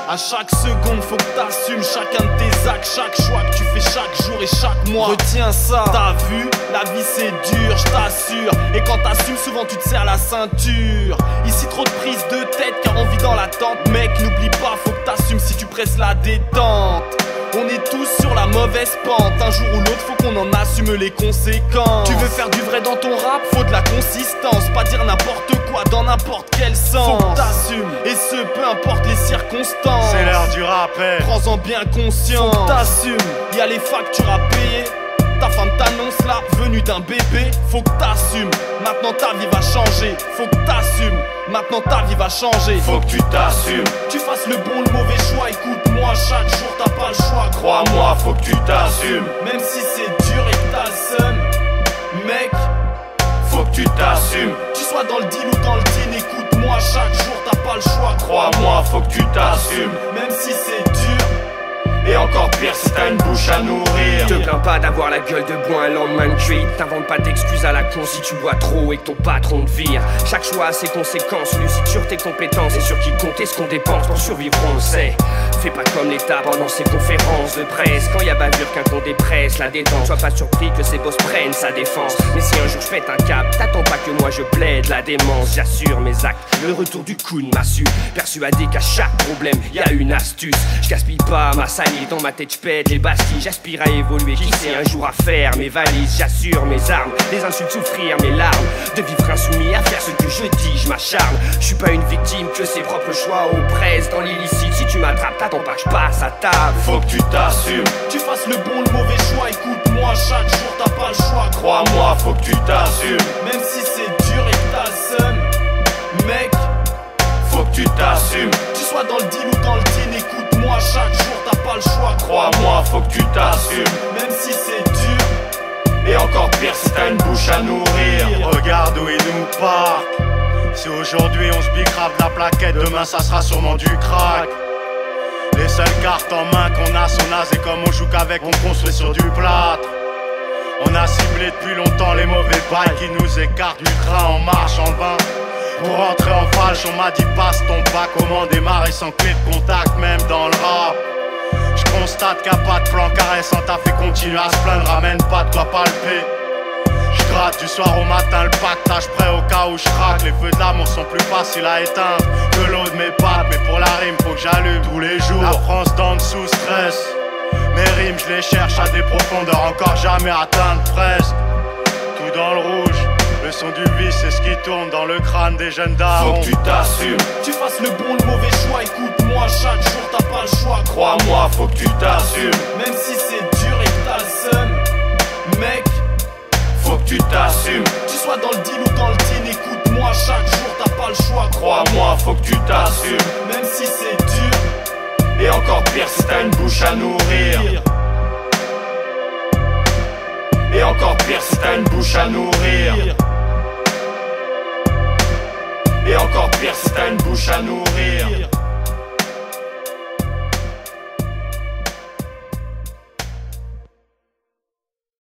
À chaque seconde, faut que t'assumes chacun de tes actes, chaque choix que tu fais chaque jour et chaque mois. Retiens ça, t'as vu, la vie c'est dur, je t'assure. Et quand t'assumes, souvent tu te serres la ceinture. Ici trop de prise de tête car on vit dans l'attente. Mec, n'oublie pas, faut que t'assumes si tu presses la détente. On est tous sur la mauvaise pente. Un jour ou l'autre, faut qu'on en assume les conséquences. Tu veux faire du vrai dans ton rap, faut de la consistance. Pas dire n'importe quoi dans n'importe quel sens. Faut que t'assumes, et ce peu importe les circonstances. C'est l'heure du rappel, prends-en bien conscience. Faut que t'assumes, y'a les factures à payer. Ta femme t'annonce la venue d'un bébé. Faut que t'assumes, maintenant ta vie va changer. Faut que t'assumes, maintenant ta vie va changer. faut que tu t'assumes. Tu fasses le bon, le mauvais choix. Écoute-moi, chaque jour t'as pas le choix. Crois-moi, faut que tu t'assumes. Même si c'est dur et que t'as le seum, mec, Faut que tu t'assumes. tu sois dans le deal ou dans le teen. Écoute-moi, chaque jour t'as pas le choix. Crois-moi, faut que tu t'assumes. Même si c'est dur. Et encore pire si t'as une bouche à nourrir. Te plains pas d'avoir la gueule de bois un lendemain de cuite. T'inventes pas d'excuses à la con si tu bois trop et que ton patron te vire. Chaque choix a ses conséquences, lucide sur tes compétences et sur qui compter ce qu'on dépense pour survivre, on le sait. Fais pas comme l'État pendant ses conférences de presse. Quand y a bavure qu'un con dépresse, la détente. Sois pas surpris que ses boss prennent sa défense. Mais si un jour je pète un cap, t'attends pas que moi je plaide la démence. J'assure mes actes, le retour du coup de massue. Persuadé qu'à chaque problème y a une astuce. Je gaspille pas ma salive, dans ma tête j'pète les bastilles. J'aspire à évoluer, qui sait un jour à faire mes valises. J'assure mes armes, des insultes souffrir mes larmes. De vivre insoumis à faire ce que je dis, je m'acharne. Je suis pas une victime que ses propres choix oppressent. Dans l'illicite, si tu m'attrapes, t'attends pas que je passe à table. Faut que tu t'assumes. Tu fasses le bon, le mauvais choix. Écoute-moi, chaque jour t'as pas le choix. Crois-moi, faut que tu t'assumes. Même si c'est dur et que t'as le seum, mec, Faut que tu t'assumes. tu sois dans le deal ou dans le teen. Écoute-moi, chaque jour t'as pas le choix. Crois-moi, faut que tu t'assumes. Même si c'est dur. Et encore pire si t'as une bouche à nourrir. Regarde où il nous parque. Si aujourd'hui on se bicrave de la plaquette, demain ça sera sûrement du crack. Les seules cartes en main qu'on a sont nazes et comme on joue qu'avec on construit sur du plâtre. On a ciblé depuis longtemps les mauvais bails qui nous écartent du train en marche en vain. Pour rentrer en falche on m'a dit passe ton pas. Comment démarrer sans clé de contact même dans le rap. Je constate qu'il n'y a pas de plan caressant, t'as fait continuer à se plaindre, ramène pas de quoi palper. Je gratte du soir au matin le pactage prêt au cas où je craque. Les feux de l'amour sont plus faciles à éteindre que l'eau de mes pattes. Mais pour la rime faut que j'allume tous les jours. La France d'en dessous stress. Mes rimes je les cherche à des profondeurs encore jamais atteintes presque. Tout dans le rouge, le son du vice c'est ce qui tourne dans le crâne des jeunes darons. Faut que tu t'assumes. Tu fasses le bon, le mauvais choix. Écoute-moi, chaque jour t'as pas le choix. Crois-moi, faut que tu t'assumes. Même si c'est dur et que t'as le seum, mec, Faut que tu t'assumes. tu sois dans le deal ou dans le teen. Écoute-moi, chaque jour t'as pas le choix. Crois-moi, faut que tu t'assumes. Même si c'est dur. Et encore pire si t'as une bouche à nourrir. Et encore pire si t'as une bouche à nourrir. Et encore pire si t'as une bouche à nourrir.